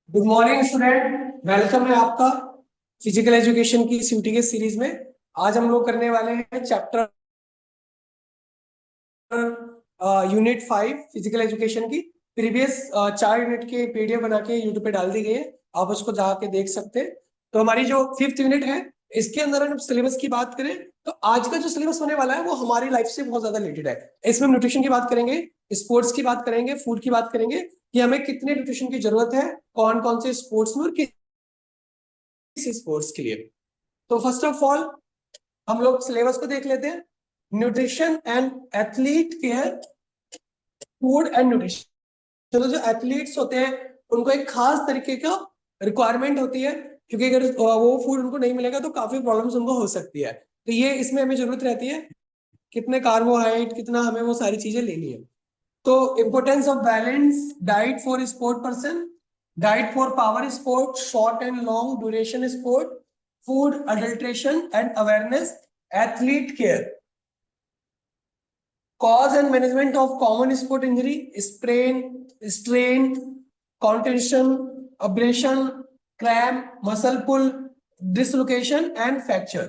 Good morning student, welcome है आपका physical education की सीटी के सीरीज में। आज हम लोग करने वाले हैं चैप्टर यूनिट 5 फिजिकल एजुकेशन की। प्रीवियस 4 यूनिट के पीडीएफ बना के यूट्यूब पे डाल दी गई है, आप उसको जाके देख सकते हैं। तो हमारी जो 5th यूनिट है, इसके अंदर हम सिलेबस की बात करें तो आज का जो सिलेबस होने वाला है वो हमारी लाइफ से बहुत ज्यादा रिलेटेड है। इसमें हम न्यूट्रिशन की बात करेंगे, स्पोर्ट्स की बात करेंगे, फूड की बात करेंगे कि हमें कितने न्यूट्रिशन की जरूरत है, कौन कौन से स्पोर्ट्स में और किस स्पोर्ट्स के लिए। तो फर्स्ट ऑफ ऑल हम लोग सिलेबस को देख लेते हैं। Nutrition and athlete care, food and nutrition. चलो, जो एथलीट्स होते हैं उनको एक खास तरीके का रिक्वायरमेंट होती है, क्योंकि अगर वो फूड उनको नहीं मिलेगा तो काफी प्रॉब्लम्स उनको हो सकती है। तो ये इसमें हमें जरूरत रहती है कितने कार्बोहाइड्रेट, कितना हमें वो सारी चीजें लेनी है। तो importance of balance diet for sport person, diet for power sport, short and long duration sport, food adulteration and awareness, athlete care, cause and management of common sport injury, sprain, strain, contusion, abrasion, cramp, muscle pull, dislocation and fracture,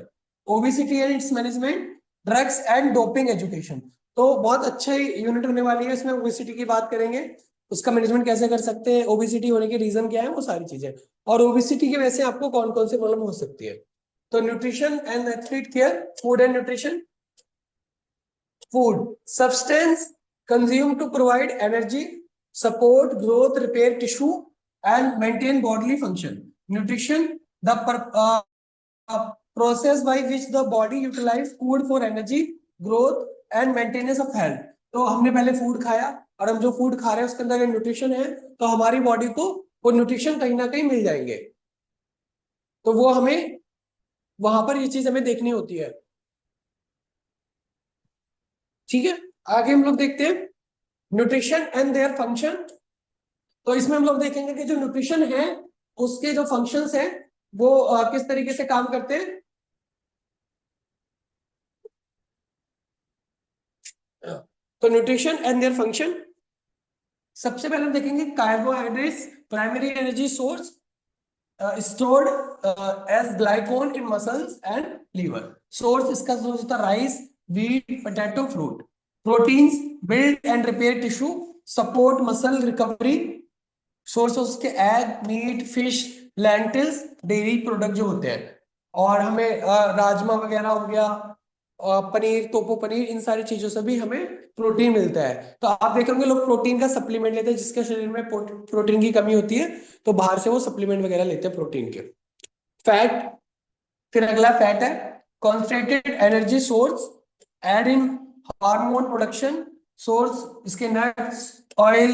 obesity and its management, drugs and doping education। तो बहुत अच्छा unit होने वाली है। इसमें obesity की बात करेंगे, उसका मैनेजमेंट कैसे कर सकते हैं, ओबेसिटी होने के रीजन क्या है, वो सारी चीजें, और ओबेसिटी की वजह से आपको कौन कौन सी प्रॉब्लम हो सकती है। तो nutrition and athlete care, food and nutrition. Food, substance consumed to provide energy, support growth, repair tissue, and maintain bodily function. Nutrition, the process by which the body utilize food for energy, growth, and maintenance of health. तो हमने पहले food खाया, और हम जो food खा रहे हैं उसके अंदर न्यूट्रिशन है, तो हमारी बॉडी को वो न्यूट्रिशन कहीं ना कहीं मिल जाएंगे। तो वो हमें वहां पर ये चीज हमें देखनी होती है। ठीक है, आगे हम लोग देखते हैं न्यूट्रिशन एंड देयर फंक्शन। तो इसमें हम लोग देखेंगे कि जो न्यूट्रिशन है उसके जो फंक्शंस हैं वो किस तरीके से काम करते हैं। तो न्यूट्रिशन एंड देयर फंक्शन, सबसे पहले हम देखेंगे carbohydrates primary energy source, stored as glycone in muscles and liver। source इसका सोर्स होता है rice, wheat, potato, fruit। proteins build and repair tissue, support muscle recovery। Source उसके egg, meat, fish, lentils, dairy product जो होते हैं। और हमें राजमा वगैरह हो गया, पनीर, टोफू पनीर, इन सारी चीजों से भी हमें प्रोटीन मिलता है। तो आप देख होंगे लोग प्रोटीन का सप्लीमेंट लेते हैं, जिसके शरीर में प्रोटीन की कमी होती है तो बाहर से वो सप्लीमेंट वगैरह लेते हैं प्रोटीन के। फैट, फिर अगला फैट है कॉन्सेंट्रेटेड एनर्जी सोर्स, एड इन हार्मोन प्रोडक्शन सोर्स। इसके नट्स, ऑयल,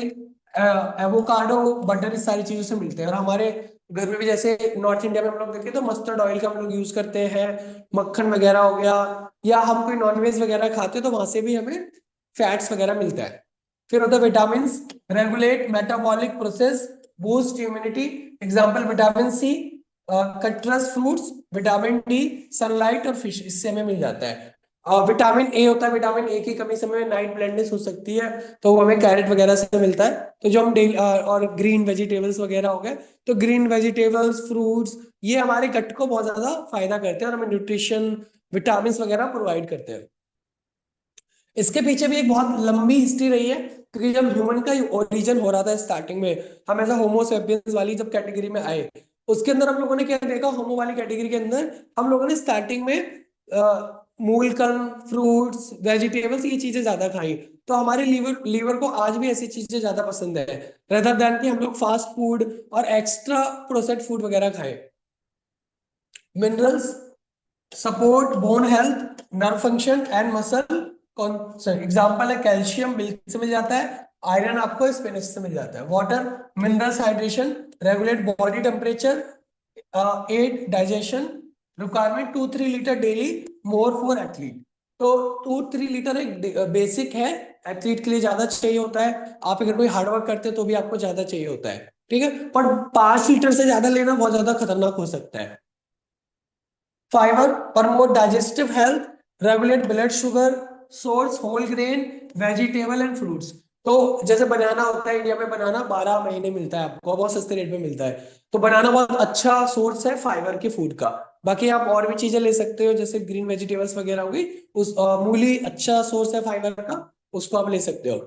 एवोकाडो, बटर, इस सारी चीजों से मिलते हैं। और हमारे घर में भी जैसे नॉर्थ इंडिया में हम लोग देखें तो मस्टर्ड ऑयल का हम लोग यूज करते हैं, मक्खन वगैरह हो गया, या हम कोई नॉनवेज वगैरह खाते हैं तो वहां से भी हमें फैट्स वगैरह मिलता है। फिर होता है vitamin, regulate metabolic process, boost immunity. Example vitamin C, citrus fruits, vitamin D, sunlight और फिश, इससे हमें मिल जाता है। विटामिन ए होता है, विटामिन ए की कमी से हमें नाइट ब्लाइंडनेस हो सकती है, तो वो हमें कैरेट वगैरह से मिलता है। तो जो हम डेली, और ग्रीन वेजिटेबल्स वगैरह हो गए, तो ग्रीन वेजिटेबल्स, फ्रूट्स, ये हमारे गट को बहुत ज्यादा फायदा करते हैं और हमें न्यूट्रिशन, विटामिन वगैरह प्रोवाइड करते हैं। इसके पीछे भी एक बहुत लंबी हिस्ट्री रही है, क्योंकि जब ह्यूमन का ओरिजिन हो रहा था स्टार्टिंग में, हम ऐसा होमोसेपियंस वाली जब कैटेगरी में आए, उसके अंदर हम लोगों ने क्या देखा, होमो वाली कैटेगरी के अंदर हम लोगों ने स्टार्टिंग में मूलकन, फ्रूट्स, वेजिटेबल्स, ये चीजें ज्यादा खाई। तो हमारे लीवर लीवर को आज भी ऐसी चीजें ज्यादा पसंद है, रेदर देन कि हम लोग फास्ट फूड और एक्स्ट्रा प्रोसेस्ड फूड वगैरह खाएं। Minerals support bone health, nerve function and muscle consent. Example है कैल्शियम मिल्क से मिल जाता है, आयरन आपको स्पिनच से मिल जाता है। Water, minerals, hydration, regulate body temperature, aid digestion. Requirement 2-3 litre daily, more for athlete. तो 2-3 लीटर एक बेसिक है, एथलीट के लिए ज्यादा चाहिए होता है। आप अगर कोई हार्डवर्क करते हैं तो भी आपको ज्यादा चाहिए होता है, ठीक है, पर 5 लीटर से ज्यादा लेना बहुत ज्यादा खतरनाक हो सकता है। Fibre, promote digestive health, regulate blood sugar, source whole grain, vegetable and fruits. तो जैसे बनाना होता है इंडिया में, बनाना 12 महीने मिलता है आपको, बहुत सस्ते रेट में मिलता है। तो बनाना बहुत अच्छा सोर्स है फाइबर के फूड का। बाकी आप और भी चीजें ले सकते हो, जैसे ग्रीन वेजिटेबल्स वगैरह होगी। उस मूली अच्छा सोर्स है फाइबर का, उसको आप ले सकते हो।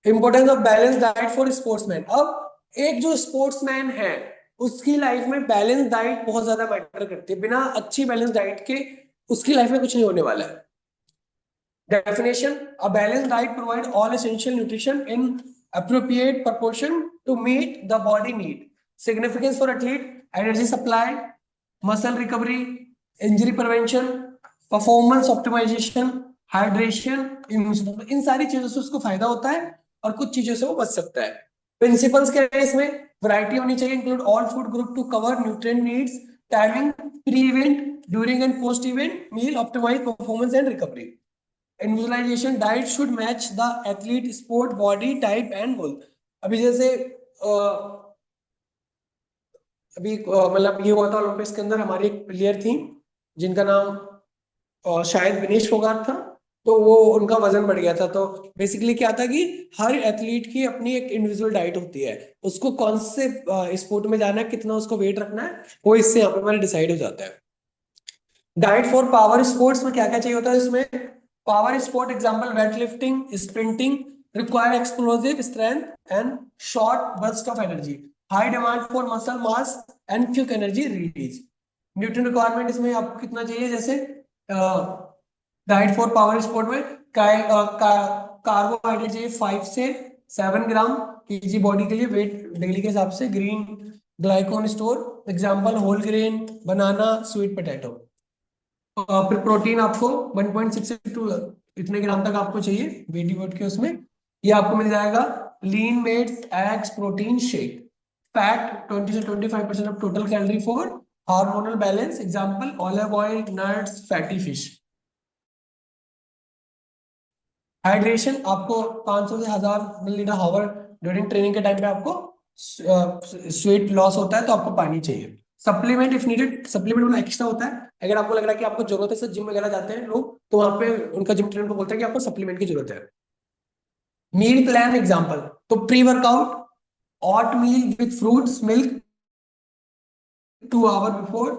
Importance of balance diet for sportsman. अब एक जो स्पोर्ट्समैन है उसकी लाइफ में बैलेंस डाइट बहुत ज्यादा मैटर करती है। बिना अच्छी बैलेंस डाइट के उसकी लाइफ में कुछ नहीं होने वाला है। Definition: a balanced diet provides all essential nutrition in appropriate proportion to meet the body need. Significance for athlete: energy supply, muscle recovery, injury prevention, performance optimization, hydration, immune system। इन सारी चीजों से उसको फायदा होता है और कुछ चीजों से वो बच सकता है। प्रिंसिपल्स क्या है इसमें? वैरायटी होनी चाहिए, include all food group to cover nutrient needs, timing pre event, during and post event, meal optimise performance and recovery. Individualisation: diet should match the athlete sport body type and goal. अभी जैसे अभी मतलब ये हुआ था Olympics के अंदर, हमारी एक प्लेयर थी जिनका नाम शायद विनेश फोगाट था। तो वो उनका वजन बढ़ गया था। तो बेसिकली क्या था कि हर एथलीट की अपनी एक इंडिविजुअल डाइट होती है, उसको कौन से स्पोर्ट में जाना है, कितना उसको वेट रखना है, वो इससे यहाँ पे हमारा डिसाइड हो जाता है। डाइट फॉर पावर स्पोर्ट्स में क्या क्या चाहिए होता है इसमें? Power sport example weight lifting, sprinting require explosive strength and short burst of energy. High demand for muscle mass and quick energy release. Nutrient requirement इसमें आपको कितना चाहिए? जैसे डाइट फॉर पावर स्पोर्ट में कार्बोहाइड्रेट चाहिए 5 से 7 ग्राम केजी बॉडी के लिए, वेट डेली के हिसाब से। Green glycogen store example whole grain, banana, sweet potato. फिर प्रोटीन आपको 1.6 से 2 इतने ग्राम तक आपको चाहिए वेट डिवोट के उसमें। ये आपको मिल जाएगा lean meats eggs protein shake. Fat 20 से 25% of total calorie for hormonal balance example olive oil, nuts, fatty fish. Hydration आपको 500 से 1000 मिलीलीटर हावर ड्यूरिंग ट्रेनिंग के टाइम पे आपको स्वेट लॉस होता है तो आपको पानी चाहिए। सप्लीमेंट इफ नीडेड, सप्लीमेंट वाला एक्स्ट्रा होता है। अगर आपको लग रहा है कि आपको जरूरत है, जिम वगैरह जाते हैं लोग तो वहां पे उनका जिम ट्रेनर को बोलते हैं कि आपको सप्लीमेंट की जरूरत है। मील प्लान एग्जांपल, तो pre workout oatmeal with fruits milk 2 hours before,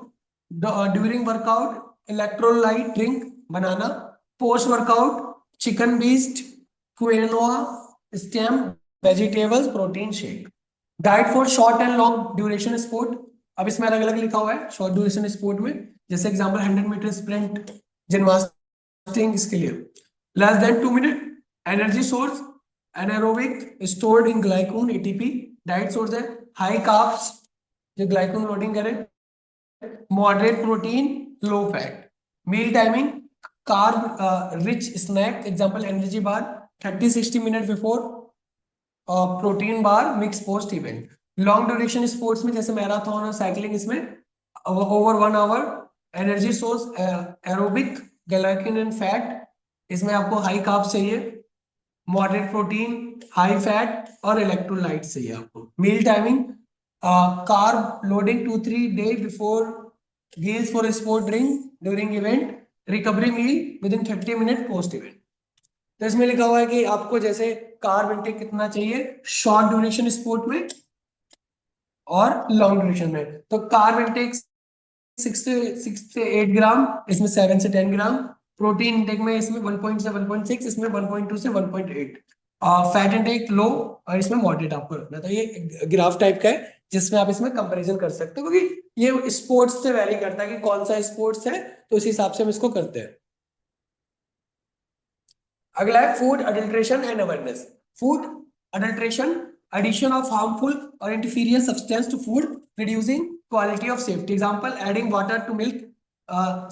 during workout electrolyte drink banana, post workout chicken beast, quinoa, stem vegetables protein shake। Diet for short and long duration sport. अब इसमें अलग अलग लिखा हुआ है short duration sport में, जैसे example 100 metre sprint, gymnastic, इसके लिए less than 2 minute. Energy source anaerobic stored in glycogen ATP. Diet source है हाई कार्ब्स जो ग्लाइकोन लोडिंग करे, moderate protein, low fat. Meal timing carb rich snack example energy bar 30-60 minute before, protein bar mix post event. Long duration sports में जैसे marathon और cycling, इसमें over 1 hour। Energy source aerobic glycogen and fat, इसमें आपको high carbs चाहिए, moderate protein, high fat और electrolyte चाहिए आपको। Meal timing carb loading 2-3 days before meals for sport drink during event, recovery meal within 30 minute post event. तो इसमें लिखा हुआ है कि आपको जैसे कार्ब इंटेक कितना चाहिए शॉर्ट ड्यूरेशन स्पोर्ट में और लॉन्ग ड्यूरेशन में। तो कार्ब इंटेक 6 से 8 ग्राम, इसमें 7 से 10 ग्राम। प्रोटीन इंटेक में इसमें 1 से 1.6, इसमें 1.2 से 1.8। फैट इंटेक लो और इसमें मॉडरेट आपको रखना। तो ये ग्राफ टाइप का है जिसमें आप इसमें कंपैरिजन कर सकते हो, क्योंकि ये स्पोर्ट्स से वैरी करता है कि कौन सा स्पोर्ट्स है, तो उस हिसाब से हम इसको करते हैं। अगला है food adulteration and awareness. Food adulteration, addition of harmful or inferior substance to food, reducing quality of safety example adding water to milk,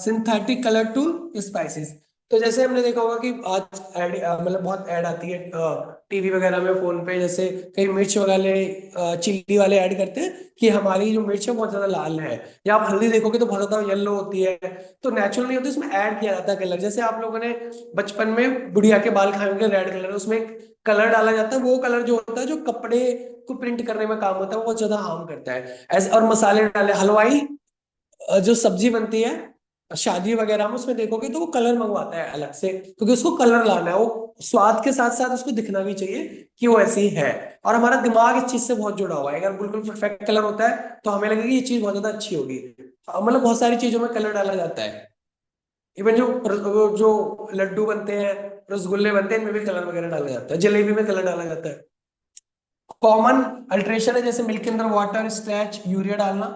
synthetic color to spices। तो जैसे हमने देखा होगा कि आज एड मतलब बहुत ऐड आती है टीवी वगैरह में, फोन पे, जैसे कई मिर्च वाले चिल्ली वाले ऐड करते हैं कि हमारी जो मिर्च है बहुत ज्यादा लाल है, या आप हल्दी देखोगे तो बहुत ज्यादा येलो होती है। तो नेचुरल नहीं होती, उसमें ऐड किया जाता है कलर। जैसे आप लोगों ने बचपन में गुड़िया के बाल खाए होंगे रेड कलर, उसमें कलर डाला जाता है, वो कलर जो होता है जो कपड़े को प्रिंट करने में काम होता है, वो बहुत ज्यादा हार्म करता है। और मसाले डाले, हलवाई जो सब्जी बनती है शादी वगैरह में उसमें देखोगे तो वो कलर मंगवाता है अलग से, क्योंकि उसको कलर लाना है, वो स्वाद के साथ साथ उसको दिखना भी चाहिए कि वो ऐसी है। और हमारा दिमाग इस चीज से बहुत जुड़ा हुआ है, अगर बिल्कुल परफेक्ट कलर होता है तो हमें लगेगा ये चीज बहुत ज्यादा अच्छी होगी। मतलब बहुत सारी चीजों में कलर डाला जाता है। इवन जो लड्डू बनते हैं, रसगुल्ले बनते हैं, इनमें भी कलर वगैरह डाला जाता है, जलेबी में कलर डाला जाता है। कॉमन अल्ट्रेशन है जैसे मिल्क के अंदर वाटर, स्ट्रेच, यूरिया डालना।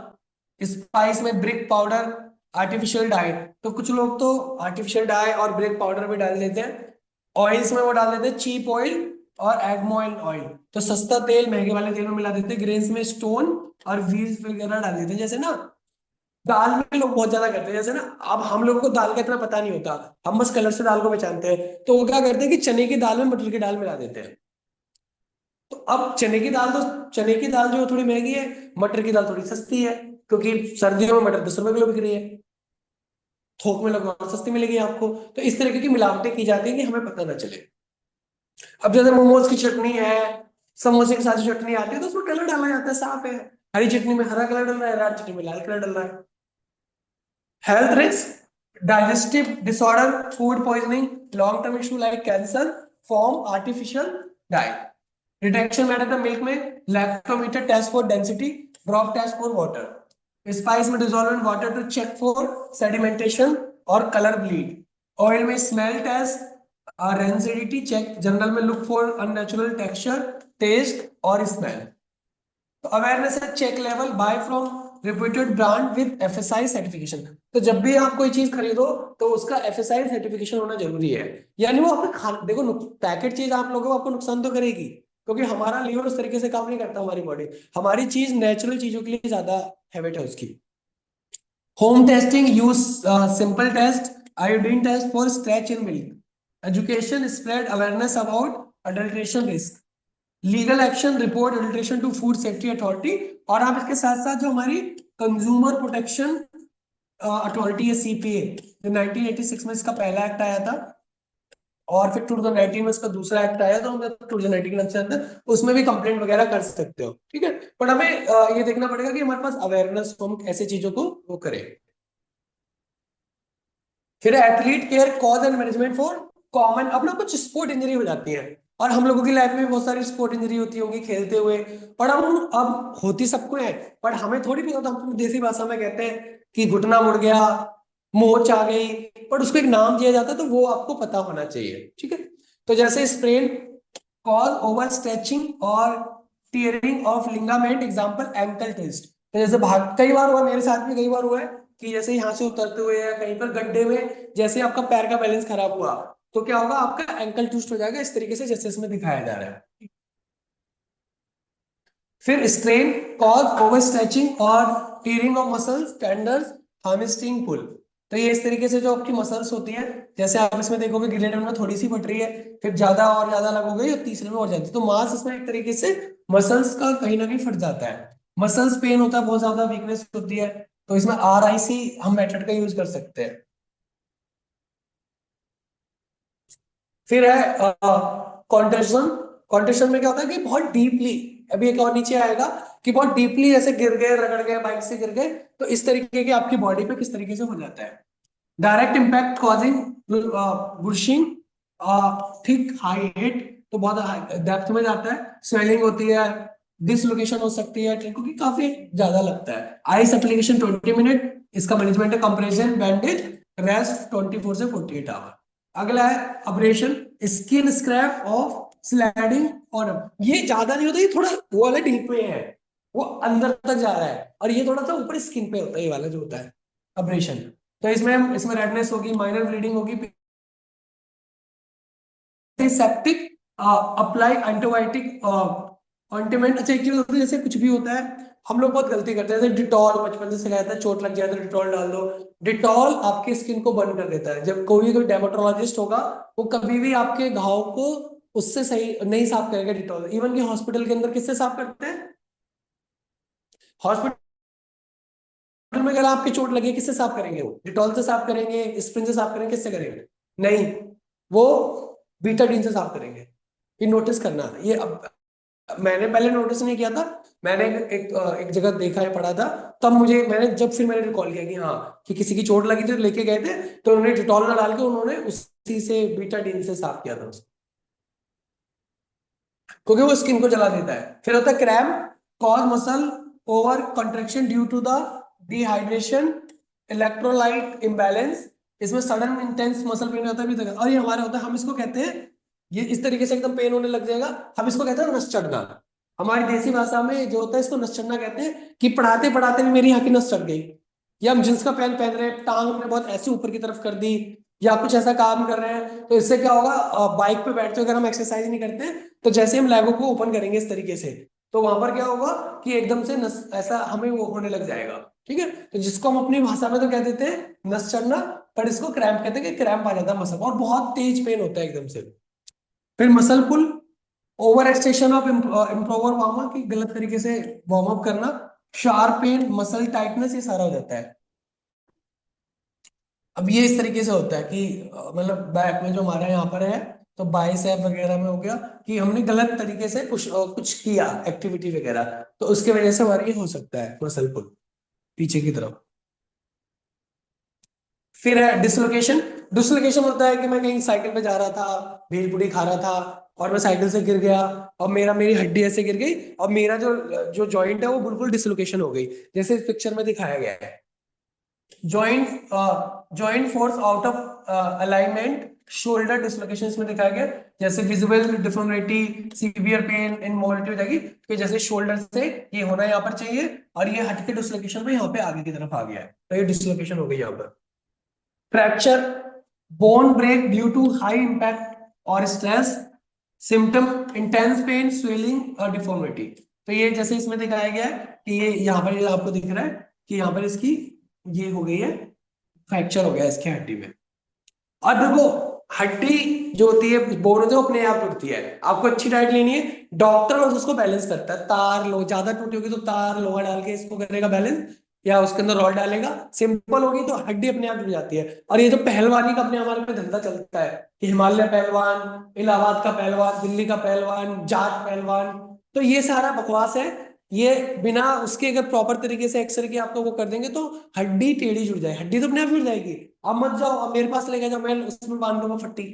स्पाइस में ब्रिक पाउडर, आर्टिफिशियल डाई। तो कुछ लोग तो आर्टिफिशियल डाई और ब्रिक पाउडर भी डाल देते हैं। ऑयल्स में वो डाल देते हैं चीप ऑयल और एगमोइल ऑयल। तो सस्ता तेल महंगे वाले तेल में मिला देते हैं। ग्रेन्स में स्टोन और व्हील्स वगैरह डाल देते हैं। जैसे ना दाल में लोग बहुत ज्यादा करते हैं, जैसे ना अब हम लोगों को दाल का इतना पता नहीं होता, हम बस कलर से दाल को पहचानते हैं, तो वो क्या करते हैं कि चने की दाल में मटर की दाल मिला देते हैं। तो अब चने की दाल जो थोड़ी महंगी है, मटर की दाल थोड़ी सस्ती है, क्योंकि सर्दियों में मटर 10 रुपए किलो बिक रही है, थोक में लगभग और सस्ती मिलेगी आपको। तो इस तरीके की मिलावटें की जाती है कि हमें पता ना चले। अब जैसे मोमोज की चटनी है, समोसे के साथ जो चटनी आती है तो उसमें कलर डाला जाता है, साफ है। हरी चटनी में हरा कलर डल रहा है, लाल चटनी में लाल कलर डल रहा है। Health risk, digestive disorder, food poisoning, long term issue like cancer, form artificial diet. Detection method है मिल्क में lactometer test for density, drop test for water. Spice में dissolve in water to check for sedimentation और colour bleed. Oil में smell test, rancidity check, general में look for unnatural texture, taste और smell. तो awareness है check level, buy from reputed brand with FSI certification. तो जब भी आप कोई चीज खरीदो तो उसका एफएसआई सर्टिफिकेशन होना जरूरी है। यानी वो आपको खा देखो, पैकेट चीज आप लोगों को आपको नुकसान तो करेगी, क्योंकि हमारा लीवर उस तरीके से काम नहीं करता, हमारी बॉडी, हमारी चीज नेचुरल चीजों के लिए ज्यादा हैबिट है उसकी। Home testing use simple test, iodine test for starch in milk. Education spread awareness about adulteration risk. Legal action report adulteration to food safety authority. और आप इसके साथ साथ जो हमारी कंज्यूमर प्रोटेक्शन अथॉरिटी है, सीपीए, जो 1986 में इसका पहला एक्ट आया था, और फिर 2019 में इसका दूसरा एक्ट आया, तो हम 2019 के नाम से अंदर उसमें भी कंप्लेंट वगैरह कर सकते हो, ठीक है। पर हमें ये देखना पड़ेगा कि हमारे पास अवेयरनेस हो, हम ऐसे चीजों को वो करें। फिर athlete care cause and management for common. अब ना कुछ स्पोर्ट इंजरी हो जाती है, और हम लोगों की लाइफ में बहुत सारी स्पोर्ट इंजरी होती होगी खेलते हुए, पर हम अब होती सबको है, पर हमें थोड़ी भी होता। हम देसी भाषा में कहते हैं कि घुटना मुड़ गया, मोच आ गई, पर उसको एक नाम दिया जाता है, तो वो आपको पता होना चाहिए, ठीक है। तो जैसे स्प्रेन कॉज ओवर स्ट्रेचिंग और tearing of ligament, example ankle twist. तो जैसे भाग कई बार हुआ, मेरे साथ भी कई बार हुआ है कि जैसे यहाँ से उतरते हुए या कहीं पर गड्ढे में जैसे आपका पैर का बैलेंस खराब हुआ, तो क्या होगा, आपका एंकल ट्विस्ट हो जाएगा, इस तरीके से जैसे इसमें दिखाया जा रहा है। फिर स्ट्रेन कॉज ओवर स्ट्रेचिंग और tearing of muscles, tendons, hamstring pull. तो ये इस तरीके से जो आपकी मसल्स होती है, जैसे आप इसमें देखोगे ग्रेड में थोड़ी सी फट रही है, फिर ज्यादा और ज्यादा लगोगे, और तीसरे में हो जाती है, तो मास इसमें एक तरीके से मसल्स का कहीं ना कहीं फट जाता है। मसल्स पेन होता है, बहुत ज्यादा वीकनेस होती है, तो इसमें आरआईसी हम मेथड का यूज कर सकते हैं। फिर है कॉन्ट्रेक्शन। कॉन्ट्रेक्शन में क्या होता है कि बहुत डीपली, अभी एक और नीचे आएगा, कि बहुत डीपली ऐसे गिर गए, रगड़ गए, बाइक से गिर गए, तो इस तरीके के आपकी बॉडी पे किस तरीके से हो जाता है। Direct impact causing bushing, thick high hit, तो बहुत डेप्थ में जाता है, स्वेलिंग होती है, डिसलोकेशन हो सकती है, क्योंकि काफी ज्यादा लगता है। आइस एप्लीकेशन 20 मिनट, इसका मैनेजमेंट है कंप्रेशन बैंडेज, रेस्ट 24 से 48 आवर। अगला है abrasion, skin scrap of sliding on. ये ज्यादा नहीं होता, ये थोड़ा वो वाला डीप में है, वो अंदर तक जा रहा है, और ये थोड़ा सा ऊपर स्किन पे होता है, ये वाला जो होता है अब्रेशन। तो इसमें इसमें रेडनेस होगी, माइनर ब्लीडिंग होगी, सेप्टिक, अप्लाई एंटीबायोटिक ऑइंटमेंट। अच्छा एक चीज होती है, जैसे कुछ भी होता है, हम लोग बहुत गलती करते हैं, जैसे डिटॉल, बचपन से सिखाया था, चोट लग जाए तो डिटॉल डाल दो। डिटॉल आपकी स्किन को बर्न कर देता है। जब कोई डेर्मेटोलॉजिस्ट होगा, वो कभी भी आपके घाव को उससे सही नहीं साफ करेगा डिटॉल। इवन कि हॉस्पिटल के अंदर किससे साफ करते हैं, हॉस्पिटल में अगर आपकी चोट लगी, किससे साफ करेंगे, वो डिटॉल से साफ करेंगे, स्प्रिंग से साफ करेंगे, किससे करेंगे, नहीं, वो बीटाडीन से साफ करेंगे। ये नोटिस करना, ये अब मैंने पहले नोटिस नहीं किया था, मैंने एक जगह देखा है, पढ़ा था, तब मुझे फिर मैंने रिकॉल किया कि हाँ, कि किसी की चोट लगी थी तो लेके गए थे, तो उन्होंने डिटॉल में डाल के उन्होंने उसी से बीटाडीन से साफ किया था उसको, क्योंकि वो स्किन को जला देता है। फिर होता है cramp, cause muscle over contraction due to the dehydration, electrolyte imbalance. इसमें सडन इंटेंस मसल पेन होता है भी, और ये हमारे होता है, हम इसको कहते हैं, ये इस तरीके से एकदम पेन होने लग जाएगा, हम इसको कहते हैं नस चढ़ना। हमारी देसी भाषा में जो होता है इसको नस चढ़ना कहते हैं, कि पढ़ाते पढ़ाते भी मेरी यहाँ की नस चढ़ गई, या हम जींस का पैंट पहन रहे हैं, टांग हमने बहुत ऐसी ऊपर की तरफ कर दी, या कुछ ऐसा काम कर रहे हैं, तो इससे क्या होगा, बाइक पे बैठते अगर हम एक्सरसाइज नहीं करते, तो जैसे हम लेगो को ओपन करेंगे इस तरीके से, तो वहां पर क्या होगा कि एकदम से नस ऐसा हमें वो होने लग जाएगा। ठीक है, तो जिसको हम अपनी भाषा में तो कह देते हैं नस चढ़ना, पर इसको क्रैम्प कहते हैं, कि क्रैम्प आ जाता है मसल, और बहुत तेज पेन होता है एकदम से। फिर muscle pull, over extension of improper warm up, की गलत तरीके से वार्म अप करना, शार्प पेन, मसल टाइटनेस, ये सारा हो जाता है। अब ये इस तरीके से होता है कि मतलब बैक में जो हमारा यहाँ पर है, तो बाइसेप वगैरह में हो गया कि हमने गलत तरीके से कुछ किया एक्टिविटी वगैरह, तो उसके वजह से हमारा ये हो सकता है मसल पुल पीछे की तरफ। फिर है डिसलोकेशन। डिसलोकेशन होता है कि मैं कहीं साइकिल पे जा रहा था, भेल पूरी खा रहा था, और मैं साइकिल से गिर गया, और मेरी हड्डी ऐसे गिर गई, और मेरा जो जो जॉइंट है वो बिल्कुल डिसलोकेशन हो गई, जैसे इस पिक्चर में दिखाया गया है। Joint joint force out of alignment, shoulder dislocation इसमें दिखाया गया, जैसे visible deformity, severe pain in mobility हो जाएगी, तो जैसे शोल्डर से ये होना यहाँ पर चाहिए, और ये हट के डिसलोकेशन में यहाँ पे आगे की तरफ आ गया है, तो ये डिसलोकेशन हो गई यहाँ पर। Fracture, bone break due to high impact और stress, symptom intense pain, swelling और डिफॉर्मिटी। तो ये जैसे इसमें दिखाया गया है कि ये यहाँ पर, ये आपको दिख रहा है कि यहाँ पर इसकी ये हो गई है, फ्रैक्चर हो गया इसकी हड्डी में। और देखो, हड्डी जो होती है, बोन होती है, वो अपने आप टूटती है, आपको अच्छी डाइट लेनी है, डॉक्टर और उसको बैलेंस करता है, तार लो, ज्यादा टूटी होगी तो तार लोहा डाल के इसको करेगा बैलेंस, या उसके अंदर रॉड डालेगा, सिंपल होगी तो हड्डी अपने आप जुड़ जाती है। और ये जो पहलवानी का अपने हमारे में धंधा चलता है, कि हिमालय पहलवान, इलाहाबाद का पहलवान, दिल्ली का पहलवान, जाट पहलवान, तो ये सारा बकवास है। ये बिना उसके अगर प्रॉपर तरीके से एक्सरे की आपको वो कर देंगे, तो हड्डी टेढ़ी जुड़ जाए, हड्डी तो अपने आप जुड़ जाएगी। अब मत जाओ, अब मेरे पास लेके जाओ, मैं उसमें बांध दूंगा फट्टी,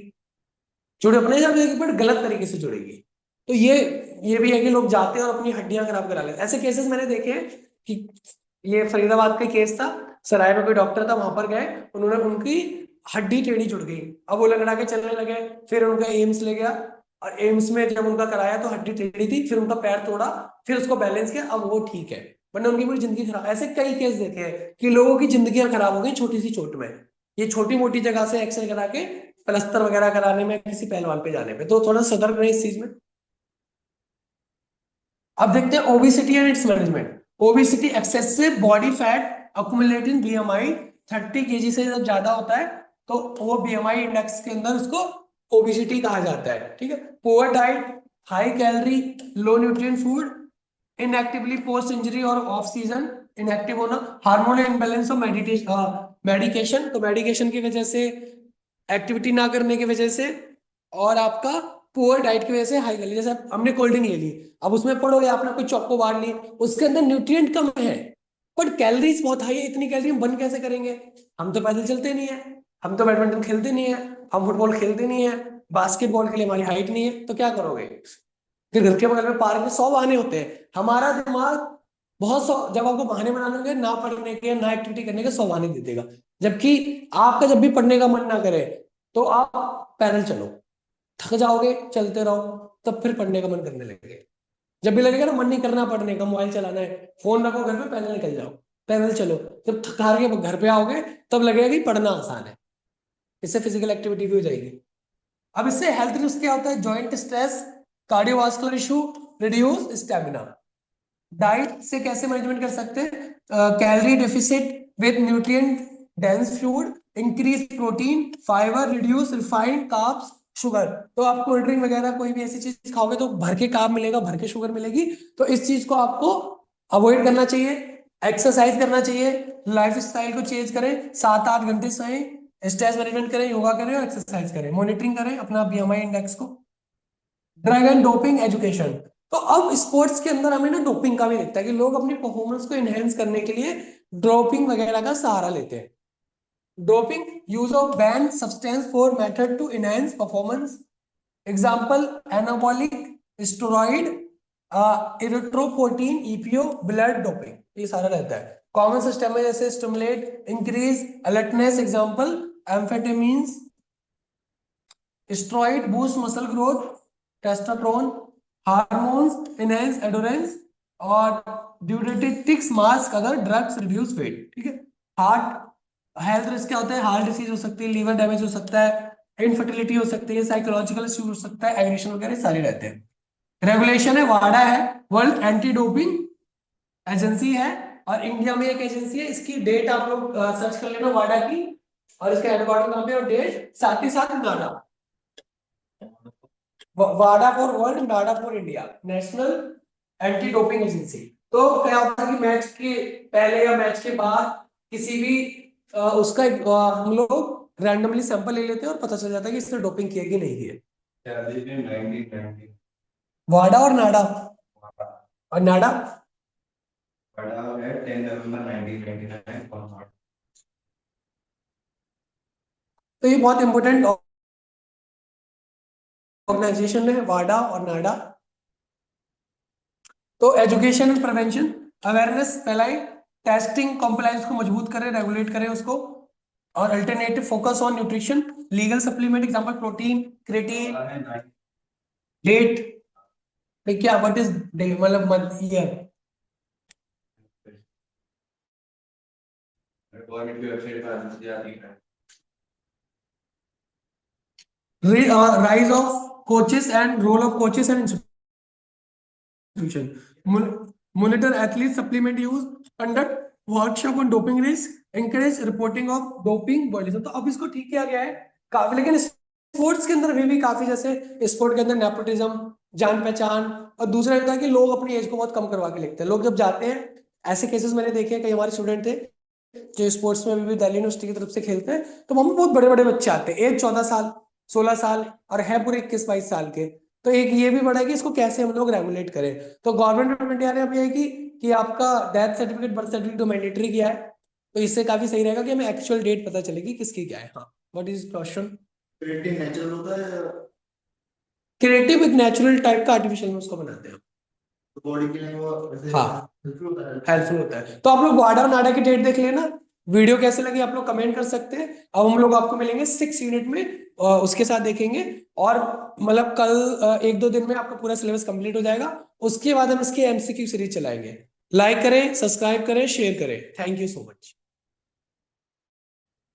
जुड़े अपने आप जाएगी, बट गलत तरीके से जुड़ेगी। तो ये भी है कि लोग जाते हैं और अपनी हड्डियां खराब करा लेते हैं। ऐसे केसेस मैंने देखे हैं कि ये फरीदाबाद का केस था, सराय में कोई डॉक्टर था, वहां पर गए, उन्होंने उनकी हड्डी टेढ़ी जुड़ गई, अब वो लगड़ा के चलने लगे, फिर उनका एम्स ले गया, और एम्स में जब उनका कराया तो हड्डी टेढ़ी थी, फिर उनका पैर तोड़ा, फिर उसको बैलेंस किया, अब वो ठीक है, वरना उनकी पूरी जिंदगी खराब। ऐसे कई केस देखे हैं कि लोगों की जिंदगियां खराब हो गई छोटी सी चोट में, ये छोटी मोटी जगह से एक्सरे करा के, प्लस्तर वगैरह कराने में, किसी पहलवान पे जाने पे, तो थोड़ा सतर्क रहे इस चीज में। अब देखते हैं obesity and it's management. Obesity, excessive body fat accumulating BMI 30 kg से जब ज्यादा होता है, तो वो बीएमआई इंडेक्स के अंदर उसको ओबिसिटी कहा जाता है। ठीक है, poor diet, high calorie, low nutrient food, inactively post injury और ऑफ सीजन, इनएक्टिव होना, हार्मोनल इम्बैलेंस और मेडिकेशन, तो मेडिकेशन की वजह से, एक्टिविटी ना करने की वजह से, और आपका पुअर डाइट की वजह से हाई कैलोरी, जैसे हमने कोल्ड ड्रिंक ले ली, अब उसमें पढ़ोगे आपने कोई चौको बार ली, उसके अंदर न्यूट्रिएंट कम है, बट कैलोरीज बहुत हाई है, इतनी कैलोरी हम बर्न कैसे करेंगे? हम तो पैदल चलते नहीं है, हम तो बैडमिंटन खेलते नहीं है, हम फुटबॉल खेलते नहीं है, बास्केटबॉल के लिए हमारी हाइट नहीं है, तो क्या करोगे? फिर घर के बगल में पार्क में 100 बहाने होते हैं, हमारा दिमाग बहुत सौ, जब आपको बहाने बनाने होंगे ना पढ़ने के ना एक्टिविटी करने के, 100 बहाने दे देगा। जबकि आपका जब भी पढ़ने का मन ना करे, तो आप पैदल चलो, थक जाओगे, चलते रहो, तब फिर पढ़ने का मन करने लगेगा। जब भी लगेगा ना मन नहीं करना पढ़ने का, मोबाइल चलाना है, फोन रखो घर पे, पैदल निकल जाओ, पैदल चलो, जब थका के घर पे आओगे, तब लगेगा कि पढ़ना आसान है, इससे फिजिकल एक्टिविटी भी हो जाएगी। अब इससे हेल्थ रिस्क क्या होता है? Joint stress, cardiovascular issue, reduce stamina. Diet से कैसे मैनेजमेंट कर सकते हैं? Calorie deficit with nutrient dense food, increase protein, fibre, reduce refined carbs, sugar. तो आप कोल्ड ड्रिंक वगैरह कोई भी ऐसी चीज खाओगे तो भर के कार्ब मिलेगा, भर के शुगर मिलेगी, तो इस चीज को आपको अवॉइड करना चाहिए। एक्सरसाइज करना चाहिए, लाइफ स्टाइल को चेंज करें, 7-8 घंटे सोएं, स्ट्रेस मैनेजमेंट करें, योगा करें और एक्सरसाइज करें, मॉनिटरिंग करें अपना बीएमआई इंडेक्स को। ड्रग एंड डोपिंग एजुकेशन, तो अब स्पोर्ट्स के अंदर हमें ना डोपिंग का भी दिखता है कि लोग अपनी परफॉर्मेंस को एनहेंस करने के लिए डोपिंग वगैरह का सहारा लेते हैं। Doping use of ban substance for method to enhance performance, example anabolic steroid, erythropoietin, EPO, blood doping, ये सारा रहता है। कॉमन सिस्टम में जैसे stimulate increase alertness, example amphetamines, steroid boost muscle growth, testosterone, hormones enhance endurance, और diuretics mask अगर drugs reduce weight. ठीक है। हार्ट हेल्थ रिस्क क्या होता है? हार्ट डिसीज हो सकती है, लीवर डैमेज हो सकता है, इनफर्टिलिटी हो सकती है, साइकोलॉजिकल इश्यू हो सकता है, एग्रेशन वगैरह सारे रहते हैं। रेगुलेशन है, वाडा है, वर्ल्ड एंटी डोपिंग एजेंसी है, और इंडिया में एक एजेंसी है, इसकी डेट आप लोग सर्च कर लेना वाडा की, और इसका हेडक्वार्टर कहाँ पे है और डेट, साथ ही साथ नाडा, वाडा for world, NADA for India, national anti doping agency. तो क्या होता है कि मैच के पहले या मैच के बाद किसी भी उसका हम लोग रैंडमली सैंपल ले लेते हैं और पता चल जाता है कि इसने डोपिंग किया कि नहीं किया। वाडा और नाडा, और नाडा बड़ा है 10 नवंबर 1999। तो ये बहुत इंपॉर्टेंट ऑर्गेनाइजेशन है वाडा और नाडा। तो एजुकेशन एंड प्रिवेंशन, अवेयरनेस फैलाए, टेस्टिंग कंप्लायंस को मजबूत करें, रेगुलेट करें उसको, और alternative focus on nutrition, legal supplement, example protein, creatine, date, क्या व्हाट इज डे मतलब मंथ ईयर। गवर्नमेंट की वेबसाइट पर आती है। rise of coaches and role of coaches and institution, monitor athlete supplement use, conduct workshop on doping risk, encourage reporting of doping violation। तो अब इसको ठीक किया गया है काफी, लेकिन स्पोर्ट्स के अंदर भी काफी, जैसे स्पोर्ट के अंदर नेपोटिज्म, जान पहचान, और दूसरा होता है कि लोग अपनी एज को बहुत कम करवा के लिखते हैं। लोग जब जाते हैं, ऐसे केसेस मैंने देखे हैं, कई हमारे स्टूडेंट थे जो स्पोर्ट्स में अभी भी दिल्ली यूनिवर्सिटी की तरफ से खेलते हैं, तो वहां बहुत बड़े बड़े बच्चे आते हैं, एज 14 साल, 16 साल, और है पूरे 21-22 साल के। तो एक ये भी बड़ा है कि इसको कैसे हम लोग रेगुलेट करें। तो गवर्नमेंट ऑफ इंडिया ने अभी है कि आपका डेथ सर्टिफिकेट, बर्थ सर्टिफिकेट तो मैंडेटरी किया है, तो इससे काफी सही रहेगा कि हमें एक्चुअल डेट पता चलेगी किसकी क्या है। हाँ, what is question? Creative natural होता है, क्रिएटिव एक नेचुरल टाइप का आर्टिफिशियल में उसको बनाते हैं, बॉडी के लिए वो हाँ हेल्पफुल होता है। तो आप लोग वाडा और नाडा की डेट देख लेना। वीडियो कैसे लगी आप लोग कमेंट कर सकते हैं। अब हम लोग आपको मिलेंगे 6 यूनिट में, उसके साथ देखेंगे, और मतलब कल 1-2 दिन में आपका पूरा सिलेबस कंप्लीट हो जाएगा। उसके बाद हम इसके एमसीक्यू सीरीज चलाएंगे। लाइक करें, सब्सक्राइब करें, शेयर करें। Thank you so much.